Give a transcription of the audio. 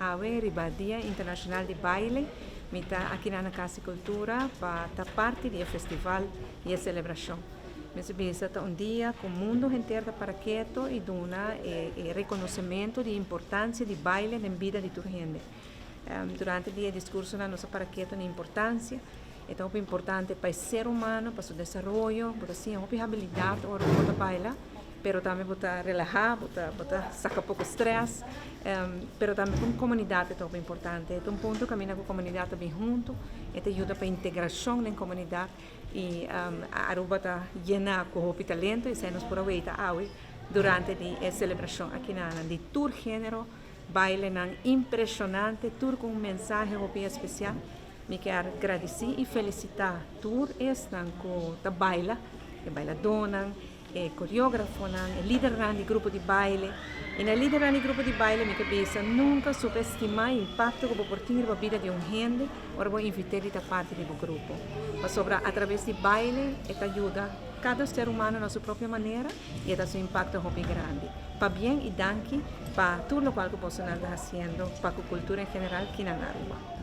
ave riba Dia Internacional de Baile, mita aqui na Casa Cultura para parte do festival e a celebração. Mas bisa um dia com o mundo inteiro para quieto e dona reconhecimento da importância de baile na vida de toda a gente. Durante o dia discurso na nossa para quieto na importância é tão importante para o ser humano, para o seu desenvolvimento, para assim, a habilidade ou para bailar, pero também para relaxar, para sacar pouco estresse, pero também com a comunidade é tão importante. É um ponto que caminha com a comunidade bem junto, e ajuda para a integração na comunidade e a Aruba está llena com o talento e se nos aproveita durante a celebração aqui na de tour gênero, baile impressionante, tour com mensagem especial. Me quero agradecer e felicitar todos estão com a baila, bailadona, coreógrafo, líder do grupo de baile. E na líder do grupo de baile, me cabeça nunca subestimar o impacto que pode ter na vida de gente, ou vou invitar a parte do grupo. Mas sobre através de baile, ajuda cada ser humano na sua própria maneira e dá seu impacto muito grande. Para bem e danke para tudo o que você está fazendo para a cultura em geral aqui na Aruba.